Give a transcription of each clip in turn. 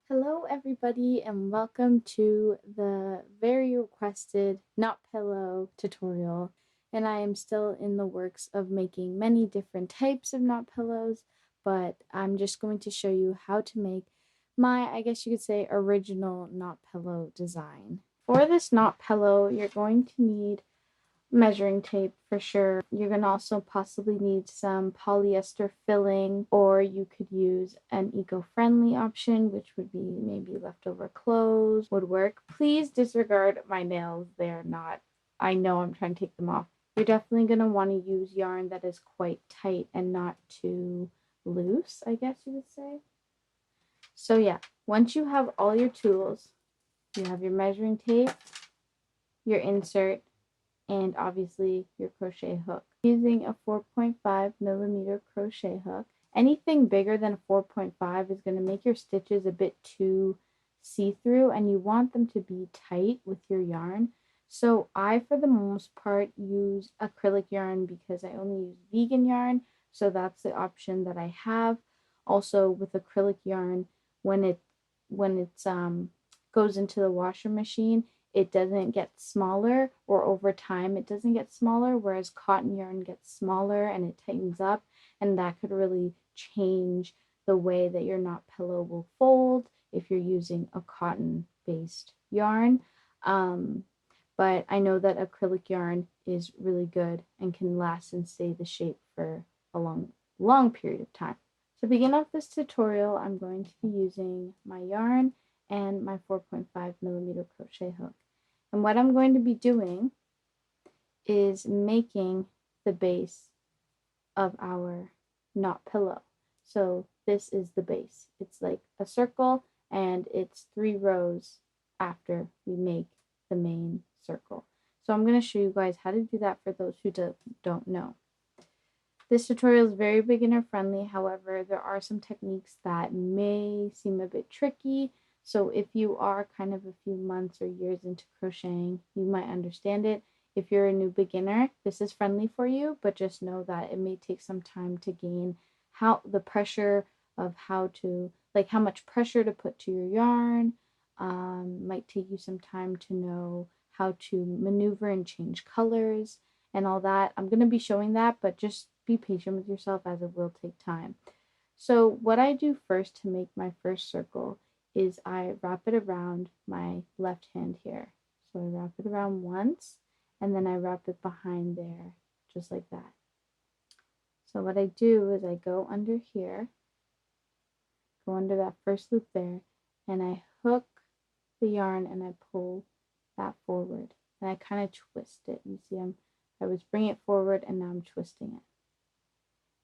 Hello everybody and welcome to the very requested knot pillow tutorial, and I am still in the works of making many different types of knot pillows, but I'm just going to show you how to make my, I guess you could say, original knot pillow design. For this knot pillow, you're going to need measuring tape for sure. You're going to also possibly need some polyester filling, or you could use an eco-friendly option, which would be maybe leftover clothes would work. Please disregard my nails. They're not, I know I'm trying to take them off. You're definitely going to want to use yarn that is quite tight and not too loose, I guess you would say. So yeah, once you have all your tools, you have your measuring tape, your insert, and obviously your crochet hook. Using a 4.5mm crochet hook. Anything bigger than 4.5 is going to make your stitches a bit too see-through, and you want them to be tight with your yarn. So I, for the most part, use acrylic yarn because I only use vegan yarn, so that's the option that I have. Also with acrylic yarn, when it goes into the washer machine, it doesn't get smaller, or over time it doesn't get smaller, whereas cotton yarn gets smaller and it tightens up, and that could really change the way that your knot pillow will fold if you're using a cotton based yarn. But I know that acrylic yarn is really good and can last and stay the shape for a long period of time. To begin off this tutorial, I'm going to be using my yarn and my 4.5mm crochet hook. And what I'm going to be doing is making the base of our knot pillow. So this is the base. It's like a circle, and it's 3 rows after we make the main circle. So I'm going to show you guys how to do that for those who don't know. This tutorial is very beginner friendly. However, there are some techniques that may seem a bit tricky. So if you are kind of a few months or years into crocheting, you might understand it. If you're a new beginner, this is friendly for you, but just know that it may take some time to gain the pressure of how much pressure to put to your yarn. Might take you some time to know how to maneuver and change colors and all that. I'm going to be showing that, but just be patient with yourself as it will take time. So what I do first to make my first circle is I wrap it around my left hand here. So I wrap it around once, and then I wrap it behind there, just like that. So what I do is I go under here, go under that first loop there, and I hook the yarn and I pull that forward. And I kind of twist it. You see, I was bringing it forward and now I'm twisting it.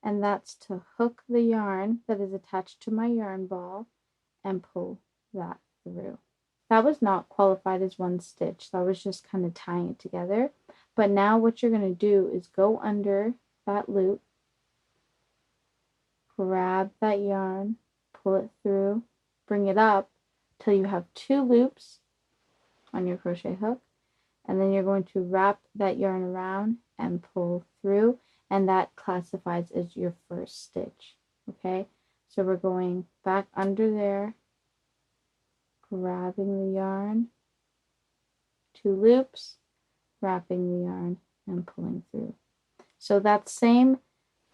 And that's to hook the yarn that is attached to my yarn ball and pull that through. That was not qualified as one stitch. That was just kind of tying it together. But now what you're going to do is go under that loop, grab that yarn, pull it through, bring it up till you have 2 loops on your crochet hook, and then you're going to wrap that yarn around and pull through, and that classifies as your first stitch. Okay, so we're going back under there, grabbing the yarn, 2 loops, wrapping the yarn, and pulling through. So that same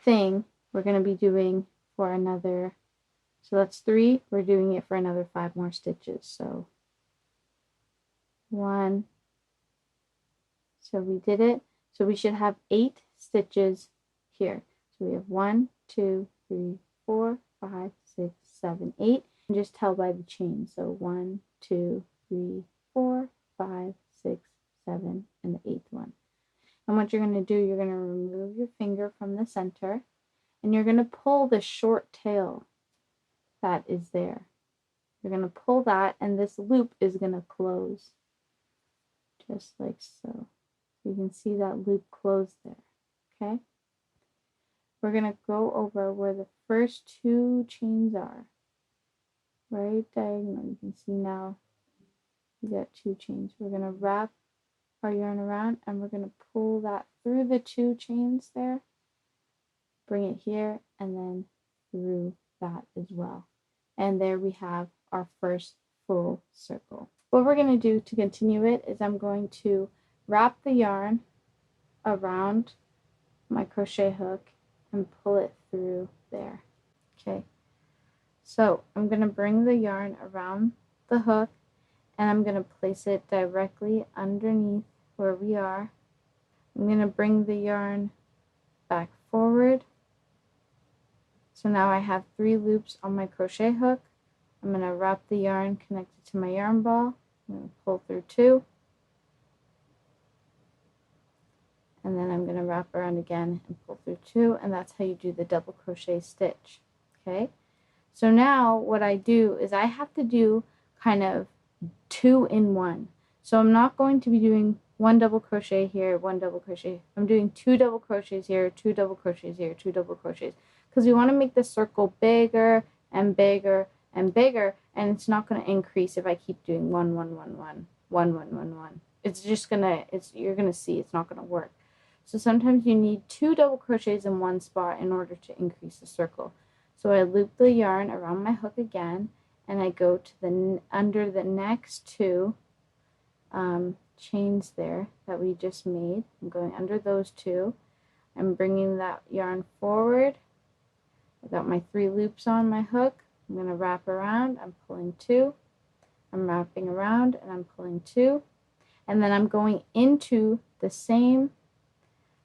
thing we're going to be doing for another, so that's 3, we're doing it for another 5 more stitches. So 1, so we did it. So we should have 8 stitches here. So we have 1, 2, 3, 4, 5, 6, 7, 8. And just tell by the chain. So 1, 2, 3, 4, 5, 6, 7, and the 8th one. And what you're going to do, you're going to remove your finger from the center, and you're going to pull the short tail that is there. You're going to pull that, and this loop is going to close, just like so. You can see that loop close there, okay? We're going to go over where the first 2 chains are, right diagonal. You can see now we got 2 chains. We're going to wrap our yarn around, and we're going to pull that through the 2 chains there, bring it here, and then through that as well. And there we have our first full circle. What we're going to do to continue it is I'm going to wrap the yarn around my crochet hook and pull it through there. Okay, so I'm going to bring the yarn around the hook and I'm going to place it directly underneath where we are. I'm going to bring the yarn back forward. So now I have 3 loops on my crochet hook. I'm going to wrap the yarn connected to my yarn ball. I'm going to pull through 2. And then I'm going to wrap around again and pull through 2. And that's how you do the double crochet stitch. Okay. So now what I do is I have to do kind of 2 in 1. So I'm not going to be doing 1 double crochet here, 1 double crochet. I'm doing 2 double crochets here, 2 double crochets here, 2 double crochets. Because we want to make the circle bigger and bigger and bigger, and it's not going to increase if I keep doing 1, 1, 1, 1, 1, 1, 1, 1. It's just gonna, you're gonna see it's not gonna work. So sometimes you need 2 double crochets in one spot in order to increase the circle. So I loop the yarn around my hook again, and I go to the under the next 2 chains there that we just made. I'm going under those 2. I'm bringing that yarn forward. I got my 3 loops on my hook. I'm going to wrap around. I'm pulling 2. I'm wrapping around and I'm pulling 2. And then I'm going into the same.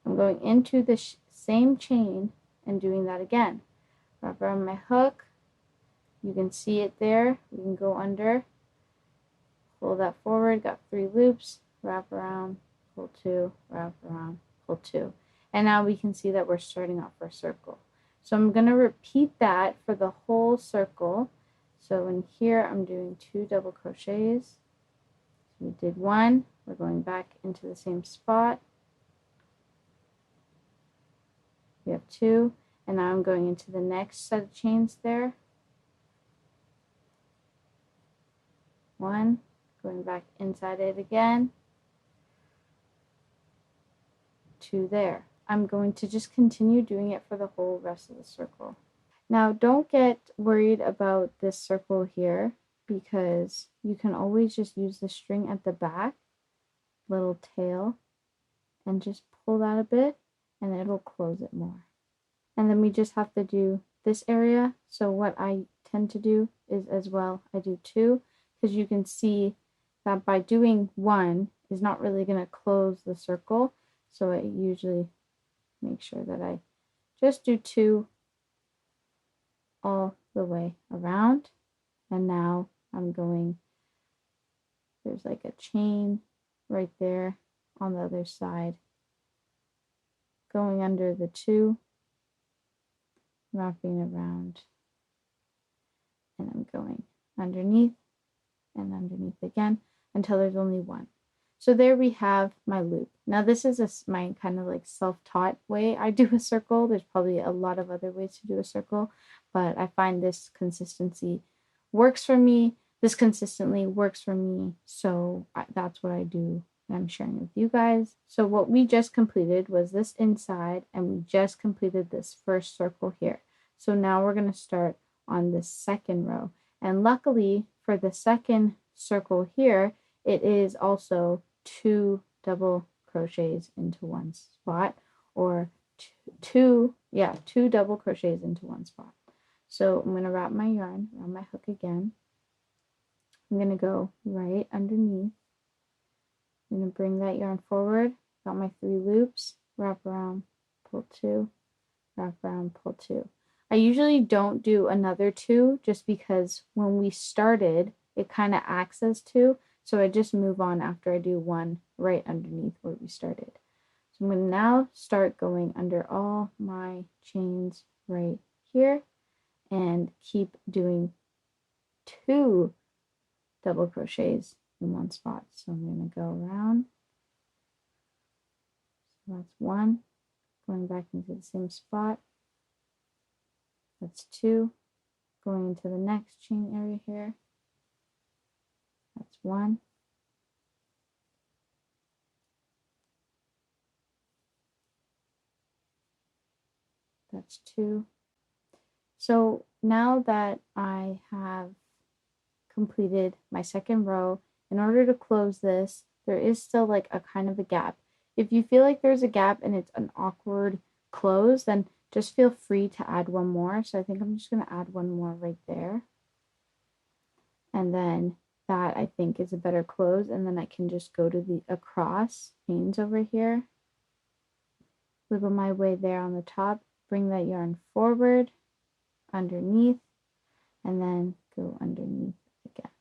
I'm going into the same chain and doing that again. Wrap around my hook. You can see it there. We can go under. Pull that forward. Got 3 loops. Wrap around. Pull 2. Wrap around. Pull 2. And now we can see that we're starting off our circle. So I'm going to repeat that for the whole circle. So in here I'm doing 2 double crochets. So we did 1. We're going back into the same spot. We have 2. And now I'm going into the next set of chains there. 1. Going back inside it again. 2 there. I'm going to just continue doing it for the whole rest of the circle. Now don't get worried about this circle here because you can always just use the string at the back, little tail, and just pull that a bit and it'll close it more. And then we just have to do this area. So what I tend to do is as well, I do 2 because you can see that by doing 1 is not really going to close the circle. So I usually make sure that I just do 2 all the way around. And now I'm going, there's like a chain right there on the other side. Going under the 2, wrapping around, and I'm going underneath and underneath again until there's only 1. So there we have my loop. Now this is my kind of like self-taught way I do a circle. There's probably a lot of other ways to do a circle, but I find this consistency works for me. This consistently works for me. So that's what I do and I'm sharing with you guys. So what we just completed was this inside and we just completed this first circle here. So now we're going to start on this second row. And luckily for the second circle here, it is also 2 double crochets into one spot, or two double crochets into one spot. So I'm going to wrap my yarn around my hook again. I'm going to go right underneath. I'm going to bring that yarn forward, got my 3 loops, wrap around, pull 2, wrap around, pull 2. I usually don't do another 2 just because when we started, it kind of acts as 2. So I just move on after I do 1 right underneath where we started. So I'm going to now start going under all my chains right here and keep doing 2 double crochets in one spot. So I'm going to go around. So that's 1, going back into the same spot. That's 2, going into the next chain area here. That's 1. That's 2. So now that I have completed my second row, in order to close this, there is still like a kind of a gap. If you feel like there's a gap and it's an awkward close, then just feel free to add one more. So I think I'm just going to add one more right there. And then that I think is a better close. And then I can just go to the across chains over here. Wiggle my way there on the top, bring that yarn forward, underneath, and then go underneath again.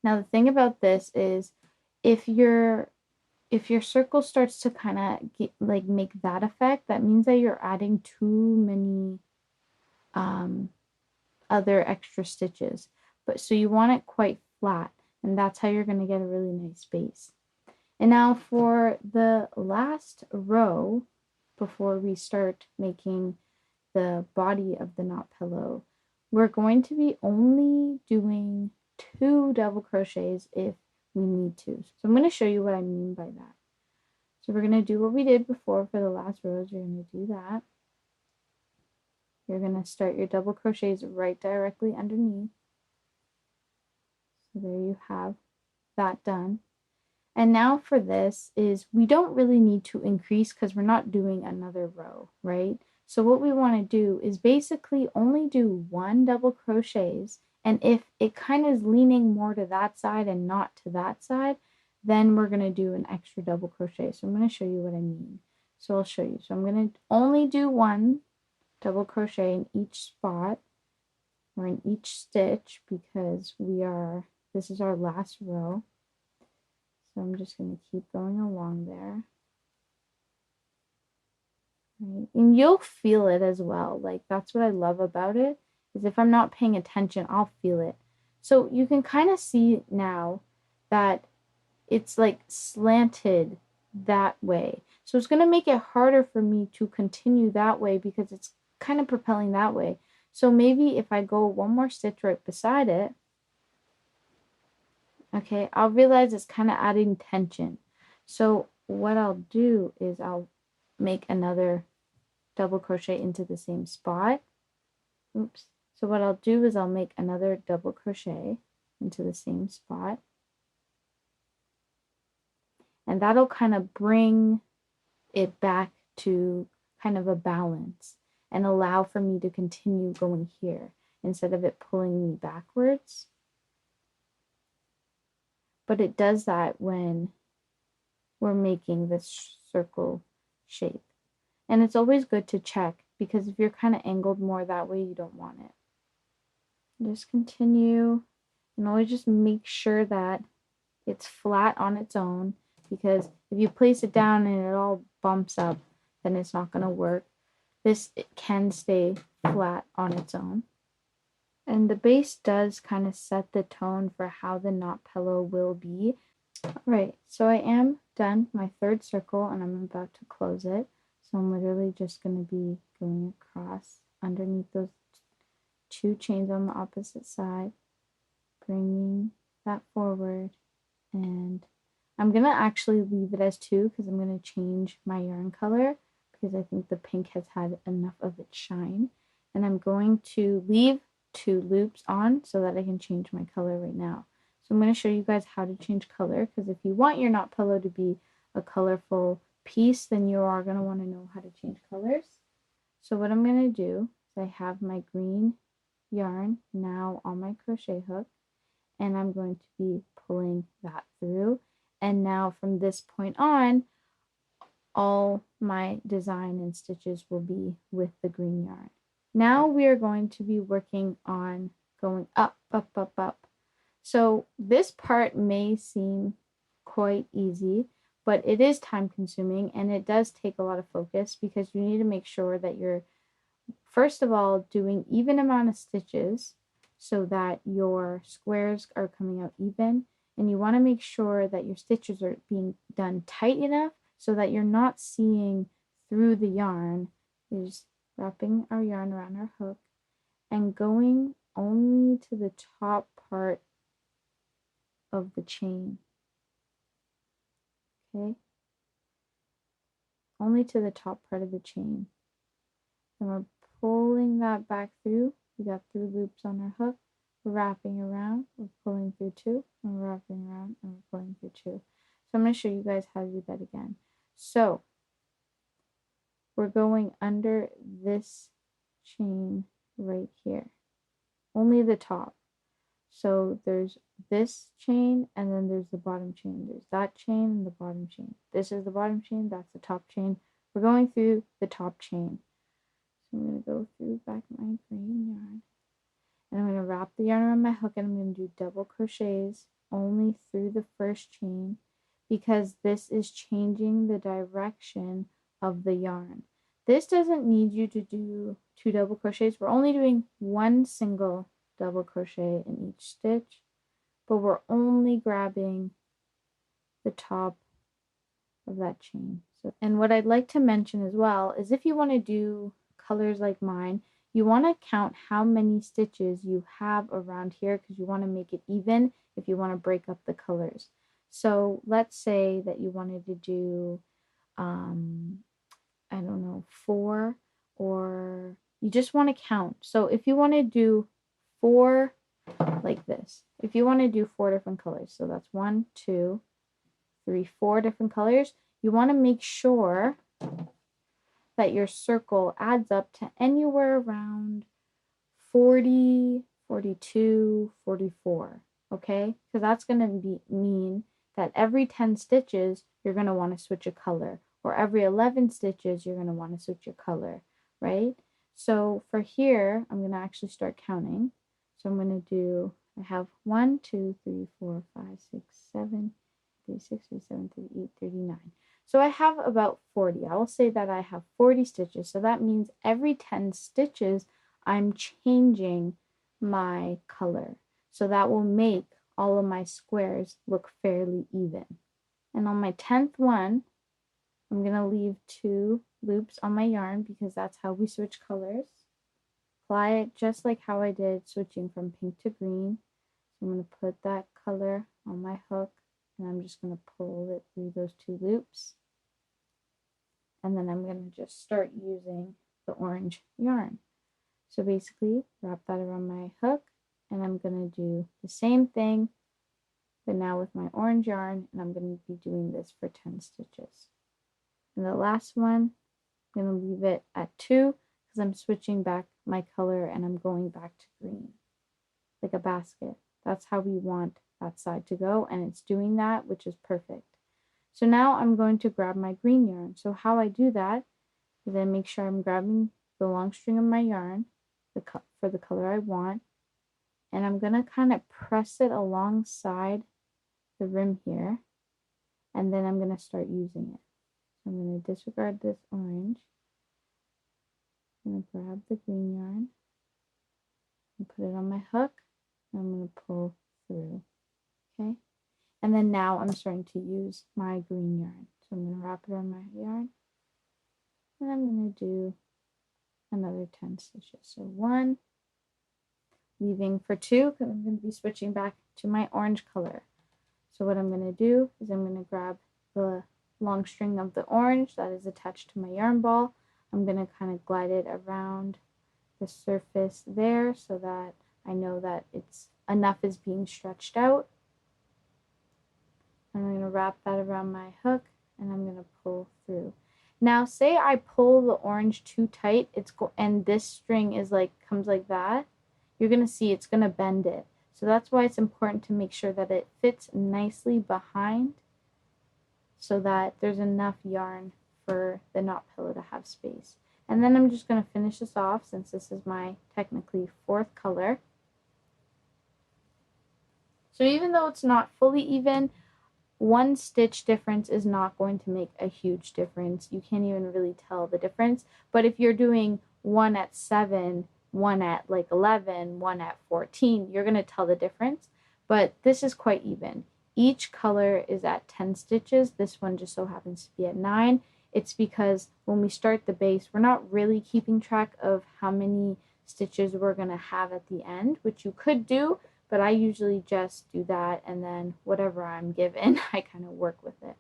Now the thing about this is if your circle starts to kind of like make that effect, that means that you're adding too many other extra stitches. But so you want it quite flat, and that's how you're going to get a really nice base. And now for the last row, before we start making the body of the knot pillow, we're going to be only doing 2 double crochets if we need to. So I'm going to show you what I mean by that. So we're going to do what we did before for the last rows. You're going to do that. You're going to start your double crochets right directly underneath. So there you have that done. And now for this is we don't really need to increase because we're not doing another row, right? So what we want to do is basically only do 1 double crochets. And if it kind of is leaning more to that side and not to that side, then we're going to do an extra double crochet. So I'm going to show you what I mean. So I'll show you. So I'm going to only do 1 double crochet in each spot or in each stitch because this is our last row. So I'm just going to keep going along there. Right? And you'll feel it as well. Like that's what I love about it, is if I'm not paying attention, I'll feel it. So you can kind of see now that it's like slanted that way. So it's going to make it harder for me to continue that way because it's kind of propelling that way. So maybe if I go one more stitch right beside it, okay, I'll realize it's kind of adding tension. So what I'll do is I'll make another double crochet into the same spot. Oops. So what I'll do is I'll make another double crochet into the same spot. And that'll kind of bring it back to kind of a balance and allow for me to continue going here instead of it pulling me backwards. But it does that when we're making this circle shape. And it's always good to check because if you're kind of angled more that way, you don't want it. Just continue and always just make sure that it's flat on its own, because if you place it down and it all bumps up, then it's not going to work. It can stay flat on its own. And the base does kind of set the tone for how the knot pillow will be. Alright, so I am done my third circle and I'm about to close it. So I'm literally just going to be going across underneath those 2 chains on the opposite side, bringing that forward, and I'm going to actually leave it as 2 because I'm going to change my yarn color because I think the pink has had enough of its shine. And I'm going to leave 2 loops on so that I can change my color right now. So I'm going to show you guys how to change color, because if you want your knot pillow to be a colorful piece, then you are going to want to know how to change colors. So what I'm going to do is I have my green yarn now on my crochet hook, and I'm going to be pulling that through. And now from this point on, all my design and stitches will be with the green yarn. Now we are going to be working on going up, up, up, up. So this part may seem quite easy, but it is time consuming and it does take a lot of focus because you need to make sure that you're, first of all, doing even amount of stitches so that your squares are coming out even. And you want to make sure that your stitches are being done tight enough so that you're not seeing through the yarn. You're just wrapping our yarn around our hook and going only to the top part of the chain. Okay? Only to the top part of the chain. And we're pulling that back through. We got 3 loops on our hook. We're wrapping around, we're pulling through 2, and we're wrapping around, and we're pulling through 2. So I'm going to show you guys how to do that again. So we're going under this chain right here, only the top. So there's this chain, and then there's the bottom chain. There's that chain and the bottom chain. This is the bottom chain, that's the top chain. We're going through the top chain. So I'm going to go through back my green yarn, and I'm going to wrap the yarn around my hook, and I'm going to do double crochets only through the first chain, because this is changing the direction of the yarn. This doesn't need you to do 2 double crochets. We're only doing 1 single double crochet in each stitch, but we're only grabbing the top of that chain. So, and what I'd like to mention as well is if you want to do colors like mine, you want to count how many stitches you have around here, because you want to make it even if you want to break up the colors. So let's say that you wanted to do I don't know, 4, or you just want to count. So if you want to do 4 like this, if you want to do 4 different colors, so that's 1, 2, 3, 4 different colors, you want to make sure that your circle adds up to anywhere around 40, 42, 44, okay? Because that's going to mean that every 10 stitches, you're going to want to switch a color, or every 11 stitches, you're going to want to switch your color, right? So for here, I'm going to actually start counting. So I'm going to do, I have 1, 2, 3, 4, 5, 6, 7, 36, 37, 38, 39. So I have about 40. I will say that I have 40 stitches. So that means every 10 stitches, I'm changing my color. So that will make all of my squares look fairly even. And on my 10th one, I'm going to leave 2 loops on my yarn, because that's how we switch colors. Apply it just like how I did switching from pink to green. So I'm going to put that color on my hook, and I'm just going to pull it through those 2 loops. And then I'm going to just start using the orange yarn. So basically, wrap that around my hook, and I'm going to do the same thing, but now with my orange yarn, and I'm going to be doing this for 10 stitches. And the last one, I'm going to leave it at 2, because I'm switching back my color and I'm going back to green, like a basket. That's how we want that side to go, and it's doing that, which is perfect. So now I'm going to grab my green yarn. So how I do that is I make sure I'm grabbing the long string of my yarn for the color I want, and I'm going to kind of press it alongside the rim here, and then I'm going to start using it. So I'm going to disregard this orange. I'm going to grab the green yarn and put it on my hook, and I'm going to pull through, okay? And then now I'm starting to use my green yarn. So I'm going to wrap it around my yarn, and I'm going to do another 10 stitches. So 1, leaving for 2, because I'm going to be switching back to my orange color. So what I'm going to do is I'm going to grab the long string of the orange that is attached to my yarn ball. I'm going to kind of glide it around the surface there, so that I know that it's enough is being stretched out. I'm going to wrap that around my hook, and I'm going to pull through. Now say I pull the orange too tight, and this string is comes like that, you're going to see it's going to bend it. So that's why it's important to make sure that it fits nicely behind, so that there's enough yarn for the knot pillow to have space. And then I'm just going to finish this off, since this is my technically 4th color. So even though it's not fully even, 1 stitch difference is not going to make a huge difference. You can't even really tell the difference. But if you're doing 1 at 7, 1 at 11, 1 at 14, you're going to tell the difference. But this is quite even. Each color is at 10 stitches. This one just so happens to be at 9. It's because when we start the base, we're not really keeping track of how many stitches we're going to have at the end, which you could do, but I usually just do that, and then whatever I'm given, I kind of work with it.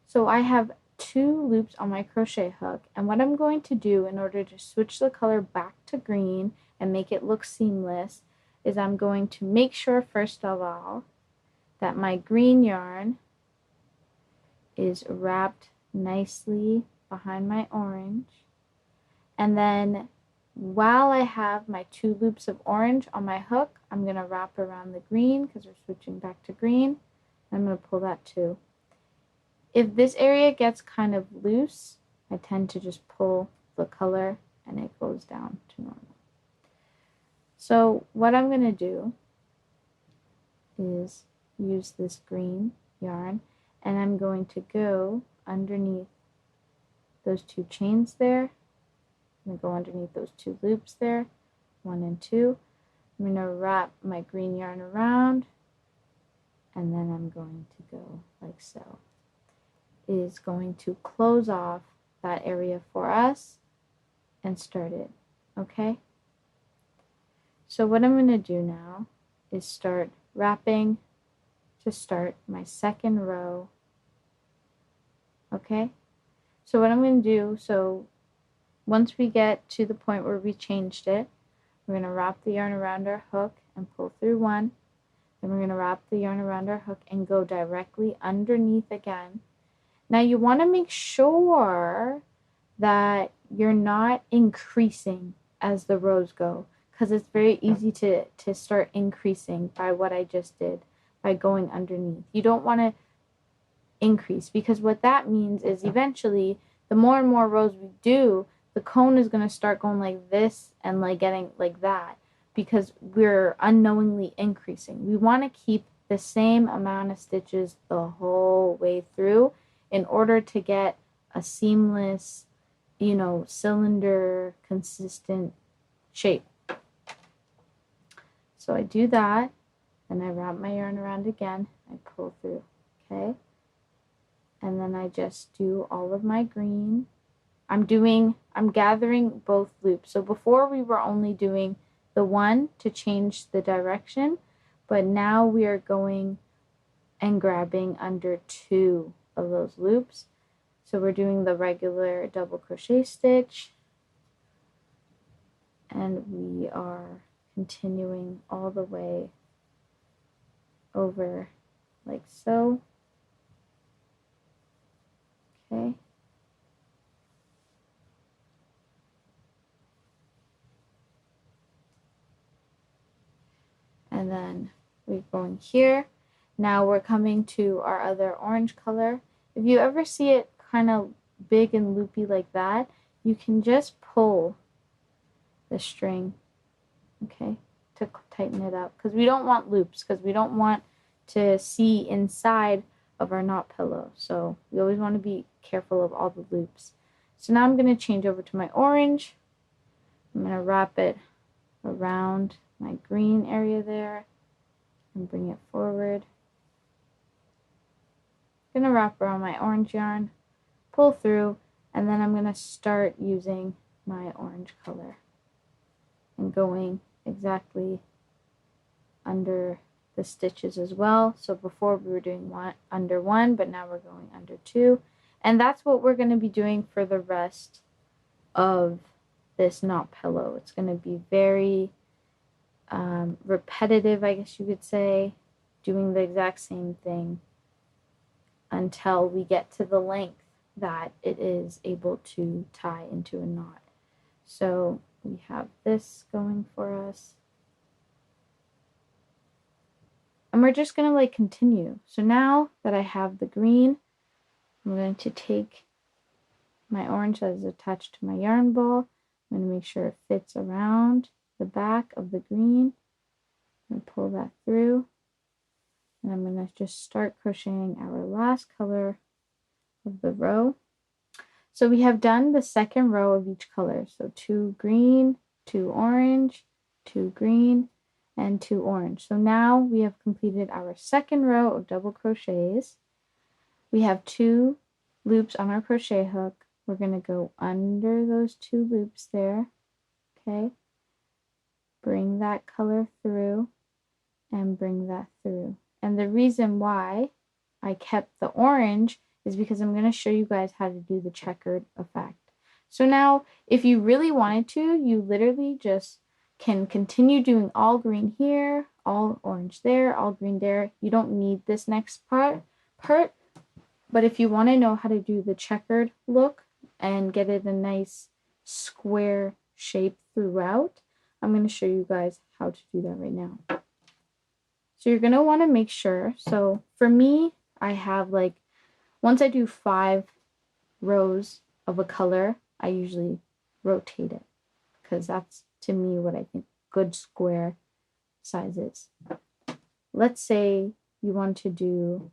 So I have 2 loops on my crochet hook, and what I'm going to do in order to switch the color back to green and make it look seamless is I'm going to make sure first of all that my green yarn is wrapped nicely behind my orange, and then while I have my 2 loops of orange on my hook, I'm going to wrap around the green because we're switching back to green. I'm going to pull that too. If this area gets kind of loose, I tend to just pull the color and it goes down to normal. So what I'm going to do is use this green yarn, and I'm going to go underneath those 2 chains there. I'm going to go underneath those 2 loops there, 1 and 2. I'm going to wrap my green yarn around, and then I'm going to go like so. It is going to close off that area for us and start it, okay? So what I'm going to do now is start wrapping to start my second row, okay? So what I'm going to do, so once we get to the point where we changed it, we're going to wrap the yarn around our hook and pull through 1. Then we're going to wrap the yarn around our hook and go directly underneath again. Now you want to make sure that you're not increasing as the rows go, because it's very easy to start increasing by what I just did, by going underneath. You don't want to increase, because what that means is eventually the more and more rows we do, the cone is going to start going like this and like getting like that, because we're unknowingly increasing. We want to keep the same amount of stitches the whole way through in order to get a seamless, you know, cylinder consistent shape. So I do that, and I wrap my yarn around again, I pull through, okay? And then I just do all of my green. I'm gathering both loops. So before we were only doing the 1 to change the direction, but now we are going and grabbing under 2 of those loops. So we're doing the regular double crochet stitch, and we are continuing all the way over like so, okay? And then we're going here. Now we're coming to our other orange color. If you ever see it kind of big and loopy like that, you can just pull the string, okay, to tighten it up, because we don't want loops, because we don't want to see inside of our knot pillow. So we always want to be careful of all the loops. So now I'm going to change over to my orange. I'm going to wrap it around my green area there and bring it forward. I'm going to wrap around my orange yarn, pull through, and then I'm going to start using my orange color and going exactly under the stitches as well. So before we were doing under 1, but now we're going under 2. And that's what we're going to be doing for the rest of this knot pillow. It's going to be very repetitive, I guess you could say, doing the exact same thing until we get to the length that it is able to tie into a knot. So we have this going for us. And we're just going to like continue. So now that I have the green, I'm going to take my orange that is attached to my yarn ball. I'm going to make sure it fits around the back of the green. I'm going to pull that through. And I'm going to just start crocheting our last color of the row. So we have done the second row of each color. So 2 green, 2 orange, 2 green, and 2 orange. So now we have completed our second row of double crochets. We have 2 loops on our crochet hook. We're going to go under those 2 loops there, okay? Bring that color through and bring that through. And the reason why I kept the orange is because I'm going to show you guys how to do the checkered effect. So now, if you really wanted to, you literally just can continue doing all green here, all orange there, all green there. You don't need this next part. But if you want to know how to do the checkered look and get it a nice square shape throughout, I'm going to show you guys how to do that right now. So you're going to want to make sure. So for me, I have like, once I do 5 rows of a color, I usually rotate it because that's, to me, what I think good square size is. Let's say you want to do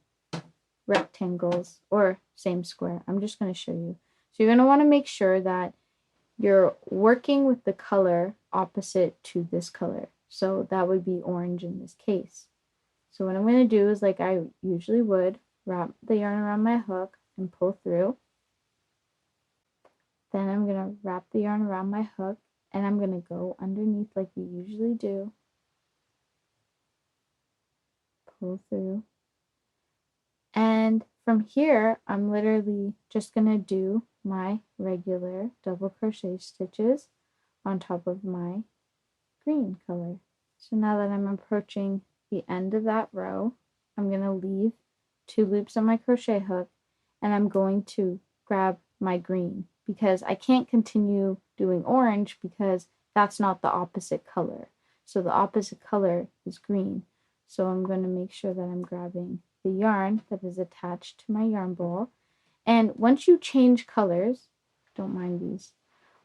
rectangles or same square. I'm just going to show you. So you're going to want to make sure that you're working with the color opposite to this color. So that would be orange in this case. So what I'm going to do is, like I usually would, wrap the yarn around my hook and pull through. Then I'm going to wrap the yarn around my hook and I'm going to go underneath like we usually do. Pull through. And from here, I'm literally just going to do my regular double crochet stitches on top of my green color. So now that I'm approaching the end of that row, I'm going to leave 2 loops on my crochet hook and I'm going to grab my green because I can't continue doing orange because that's not the opposite color. So the opposite color is green. So I'm going to make sure that I'm grabbing the yarn that is attached to my yarn ball. And once you change colors, don't mind these,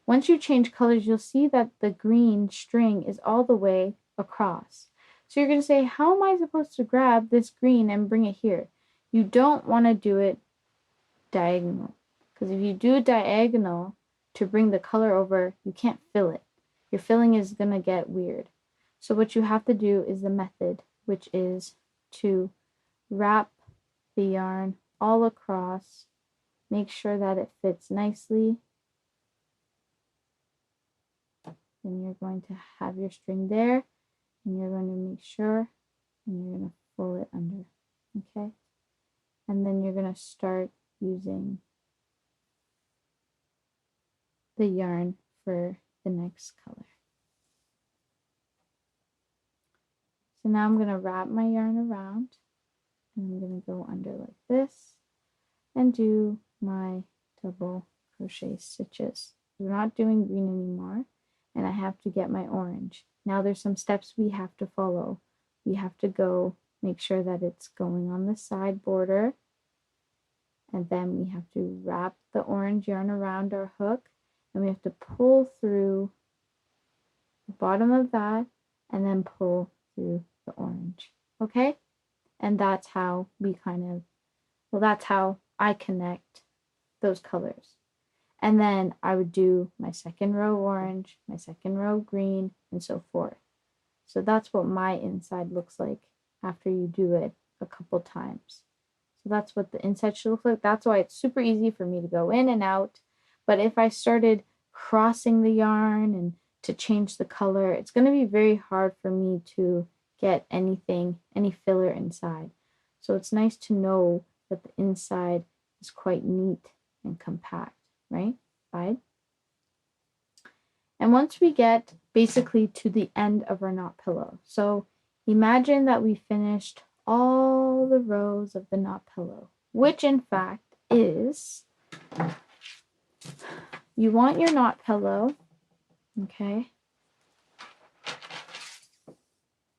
once you change colors, you'll see that the green string is all the way across. So you're going to say, how am I supposed to grab this green and bring it here? You don't want to do it diagonal, because if you do diagonal to bring the color over, you can't fill it. Your filling is going to get weird. So what you have to do is the method, which is to wrap the yarn all across, make sure that it fits nicely. Then you're going to have your string there, and you're going to make sure, and you're going to pull it under, okay? And then you're going to start using the yarn for the next color. So now I'm going to wrap my yarn around, and I'm going to go under like this and do my double crochet stitches. We're not doing green anymore, and I have to get my orange. Now there's some steps we have to follow. We have to go make sure that it's going on the side border, and then we have to wrap the orange yarn around our hook, and we have to pull through the bottom of that and then pull through the orange, okay? And that's how we that's how I connect those colors. And then I would do my second row orange, my second row green, and so forth. So that's what my inside looks like after you do it a couple times. So that's what the inside should look like. That's why it's super easy for me to go in and out. But if I started crossing the yarn and to change the color, it's going to be very hard for me to get any filler inside. So it's nice to know that the inside is quite neat and compact, right? Right? And once we get basically to the end of our knot pillow, so imagine that we finished all the rows of the knot pillow, which in fact is, you want your knot pillow, okay?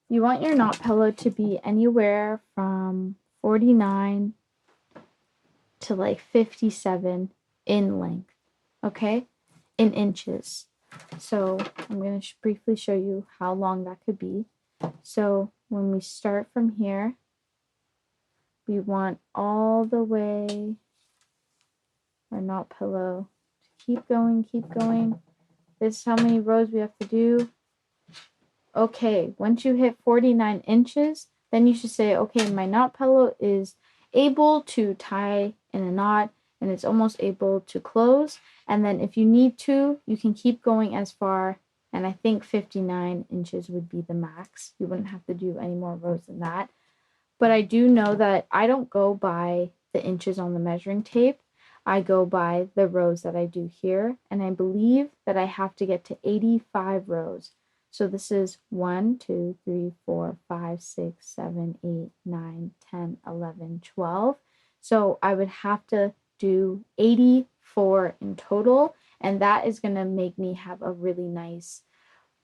You want your knot pillow to be anywhere from 49 to like 57 in length, okay? In inches. So I'm going to briefly show you how long that could be. So when we start from here, we want all the way our knot pillow to keep going, keep going. This is how many rows we have to do. Okay, once you hit 49 inches, then you should say, okay, my knot pillow is able to tie in a knot and it's almost able to close. And then if you need to, you can keep going as far, and I think 59 inches would be the max. You wouldn't have to do any more rows than that. But I do know that I don't go by the inches on the measuring tape. I go by the rows that I do here, and I believe that I have to get to 85 rows. So this is 1, 2, 3, 4, 5, 6, 7, 8, 9, 10, 11, 12. So I would have to do 84 in total, and that is going to make me have a really nice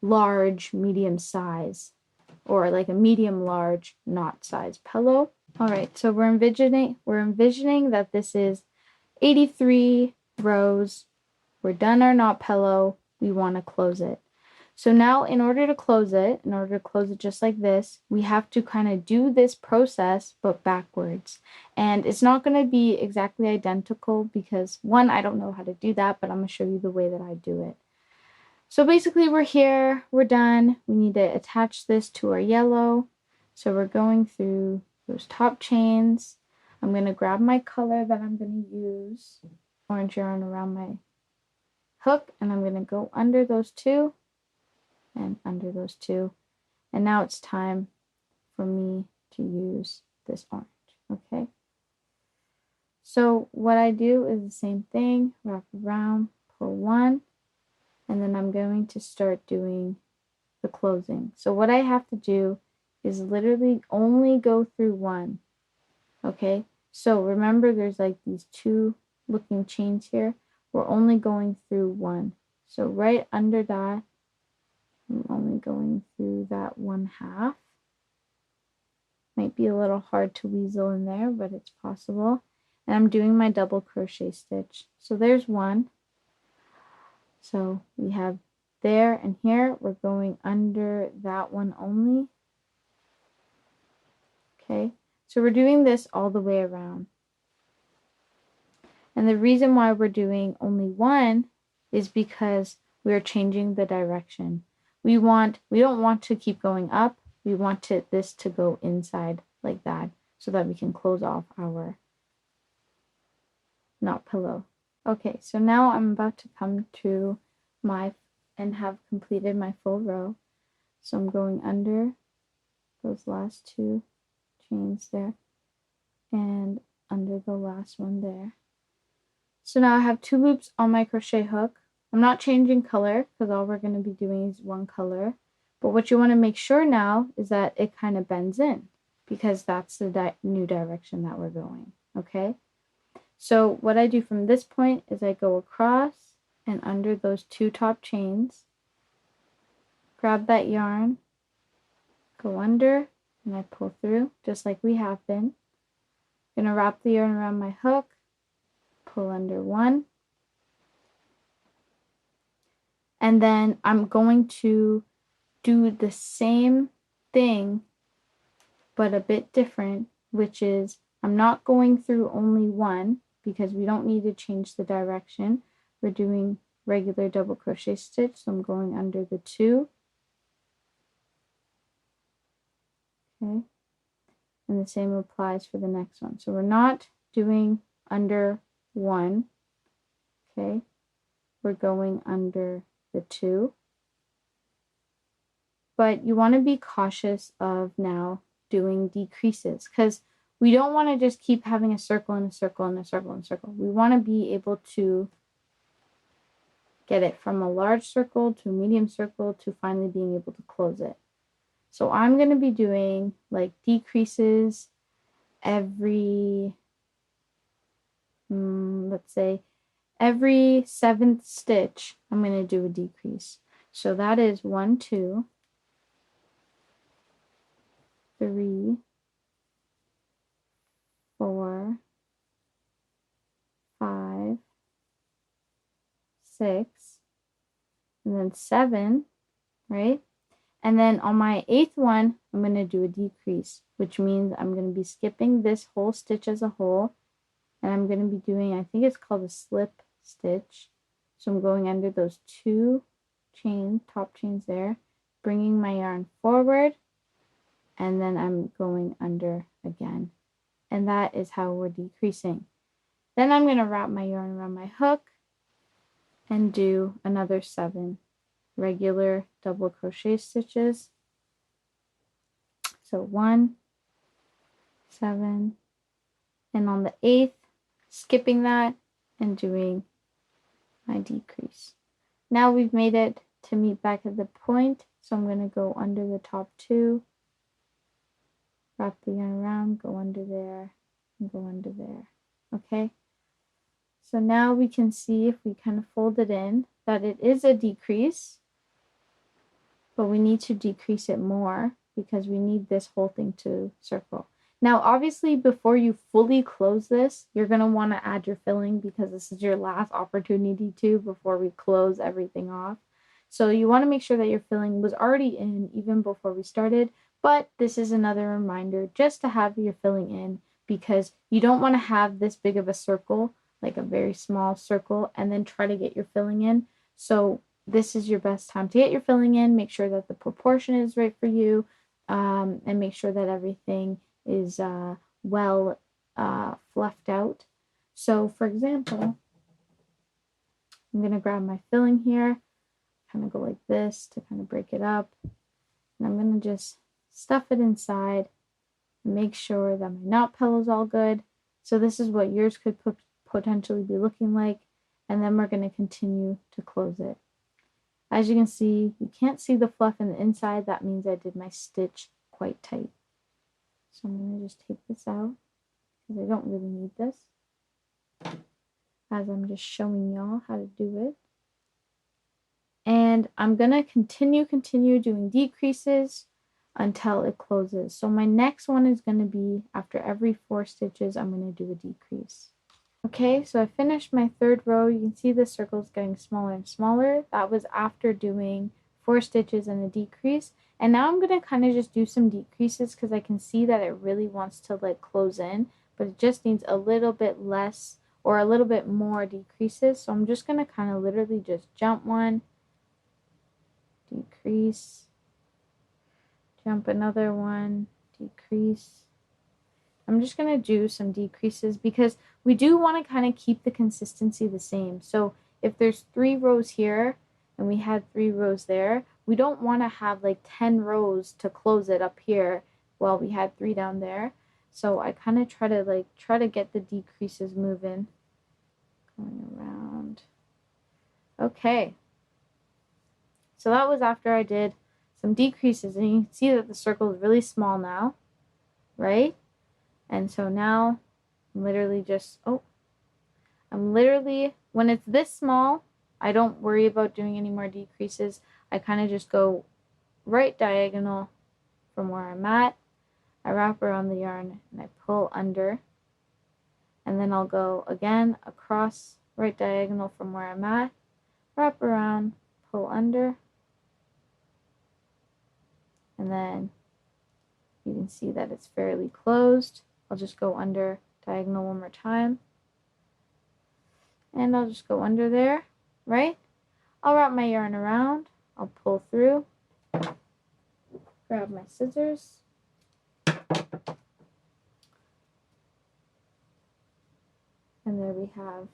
large medium size, or like a medium large knot size pillow. All right, so we're envisioning that this is 83 rows. We're done our knot pillow. We want to close it. So now in order to close it just like this, we have to kind of do this process but backwards. And it's not going to be exactly identical because one, I don't know how to do that, but I'm going to show you the way that I do it. So basically we're here, we're done. We need to attach this to our yellow. So we're going through those top chains. I'm going to grab my color that I'm going to use, orange yarn around my hook, and I'm going to go under those two and under those two. And now it's time for me to use this orange, okay? So what I do is the same thing, wrap around, pull one, and then I'm going to start doing the closing. So what I have to do is literally only go through one, okay? So remember there's like these two looking chains here. We're only going through one. So right under that, I'm only going through that 1/2. Might be a little hard to weasel in there, but it's possible. And I'm doing my double crochet stitch. So there's one. So we have there and here, we're going under that one only. Okay, so we're doing this all the way around. And the reason why we're doing only one is because we're changing the direction. We don't want to keep going up. We want this to go inside like that so that we can close off our knot pillow. Okay, so now I'm about to come to and have completed my full row. So I'm going under those last two chains there and under the last one there. So now I have 2 loops on my crochet hook. I'm not changing color because all we're going to be doing is one color. But what you want to make sure now is that it kind of bends in because that's the new direction that we're going, okay? So what I do from this point is I go across and under those 2 top chains, grab that yarn, go under, and I pull through just like we have been. I'm going to wrap the yarn around my hook, pull under one, and then I'm going to do the same thing but a bit different, which is I'm not going through only one because we don't need to change the direction. We're doing regular double crochet stitch, so I'm going under the 2. Okay, and the same applies for the next one. So we're not doing under 1, okay, we're going under the 2. But you want to be cautious of now doing decreases because we don't want to just keep having a circle and a circle and a circle and a circle. We want to be able to get it from a large circle to a medium circle to finally being able to close it. So I'm going to be doing like decreases every, let's say, every 7th stitch, I'm going to do a decrease. So that is 1, 2, 3, 4, 5, 6, and then 7, right? And then on my 8th one, I'm going to do a decrease, which means I'm going to be skipping this whole stitch as a whole. And I'm going to be doing, I think it's called a slip stitch. So I'm going under those 2 top chains there, bringing my yarn forward, and then I'm going under again. And that is how we're decreasing. Then I'm going to wrap my yarn around my hook and do another 7 regular double crochet stitches. So 1, 7, and on the 8th, skipping that and doing my decrease. Now we've made it to meet back at the point, so I'm going to go under the top 2, wrap the yarn around, go under there, and go under there. Okay, so now we can see if we kind of fold it in that it is a decrease, but we need to decrease it more because we need this whole thing to circle. Now, obviously, before you fully close this, you're going to want to add your filling because this is your last opportunity to before we close everything off. So you want to make sure that your filling was already in even before we started, but this is another reminder just to have your filling in because you don't want to have this big of a circle, like a very small circle, and then try to get your filling in. So this is your best time to get your filling in. Make sure that the proportion is right for you, and make sure that everything is well fluffed out. So for example, I'm going to grab my filling here, kind of go like this to kind of break it up, and I'm going to just stuff it inside and make sure that my knot pillow is all good. So this is what yours could potentially be looking like, and then we're going to continue to close it. As you can see, you can't see the fluff in the inside. That means I did my stitch quite tight. So I'm going to just take this out because I don't really need this, as I'm just showing y'all how to do it. And I'm going to continue doing decreases until it closes. So my next one is going to be after every 4 stitches, I'm going to do a decrease. Okay, so I finished my 3rd row. You can see the circles getting smaller and smaller. That was after doing 4 stitches and a decrease. And now I'm going to kind of just do some decreases because I can see that it really wants to like close in, but it just needs a little bit less or a little bit more decreases. So I'm just going to kind of literally just jump one, decrease, jump another one, decrease. I'm just going to do some decreases because we do want to kind of keep the consistency the same. So if there's 3 rows here and we had 3 rows there, we don't want to have like 10 rows to close it up here while we had 3 down there. So I kind of try to get the decreases moving, going around. Okay, so that was after I did some decreases, and you can see that the circle is really small now, right? And so now I'm literally just, when it's this small, I don't worry about doing any more decreases. I kind of just go right diagonal from where I'm at. I wrap around the yarn and I pull under. And then I'll go again across right diagonal from where I'm at, wrap around, pull under. And then you can see that it's fairly closed. I'll just go under diagonal one more time. And I'll just go under there, right? I'll wrap my yarn around. I'll pull through, grab my scissors, and there we have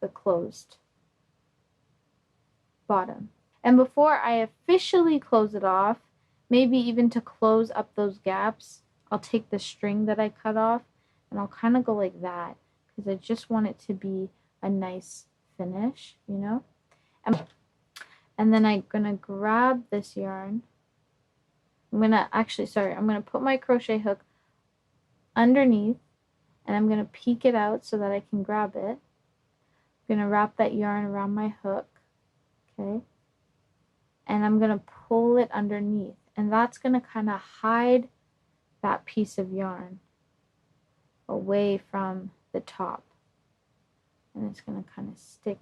the closed bottom. And before I officially close it off, maybe even to close up those gaps, I'll take the string that I cut off and I'll kind of go like that because I just want it to be a nice finish, you know? And then I'm going to grab this yarn. I'm going to put my crochet hook underneath and I'm going to peek it out so that I can grab it. I'm going to wrap that yarn around my hook, okay? And I'm going to pull it underneath. And that's going to kind of hide that piece of yarn away from the top. And it's going to kind of stick,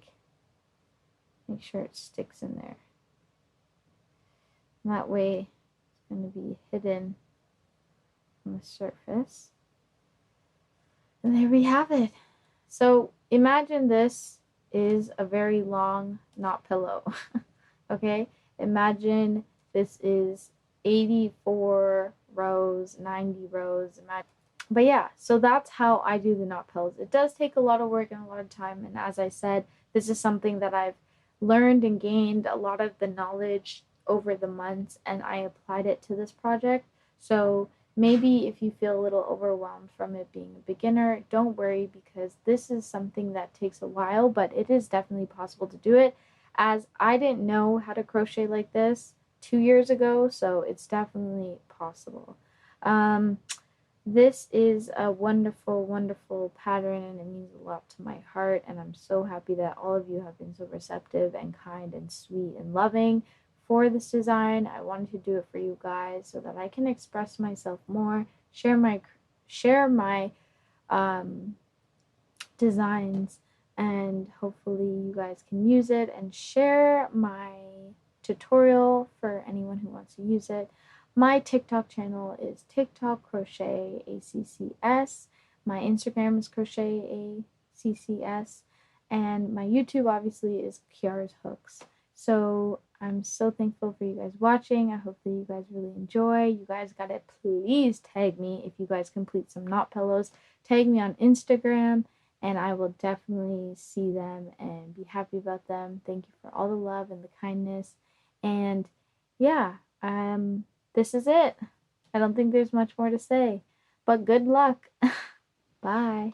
make sure it sticks in there. And that way it's going to be hidden on the surface. And there we have it. So imagine this is a very long knot pillow, okay? Imagine this is 84 rows, 90 rows. But yeah, so that's how I do the knot pillows. It does take a lot of work and a lot of time. And as I said, this is something that I've learned and gained a lot of the knowledge over the months, and I applied it to this project. So maybe if you feel a little overwhelmed from it being a beginner, don't worry, because this is something that takes a while, but it is definitely possible to do it, as I didn't know how to crochet like this 2 years ago, so it's definitely possible. Um, this is a wonderful, wonderful pattern, and it means a lot to my heart, and I'm so happy that all of you have been so receptive and kind and sweet and loving for this design. I wanted to do it for you guys so that I can express myself more, share my um, designs, and hopefully you guys can use it, and share my tutorial for anyone who wants to use it. My TikTok channel is TikTok Crochet ACCS. My Instagram is Crochet ACCS. And my YouTube obviously is Kiara's Hooks. So I'm so thankful for you guys watching. I hope that you guys really enjoy. You guys gotta please tag me if you guys complete some knot pillows. Tag me on Instagram, and I will definitely see them and be happy about them. Thank you for all the love and the kindness. And yeah, this is it. I don't think there's much more to say, but good luck. Bye.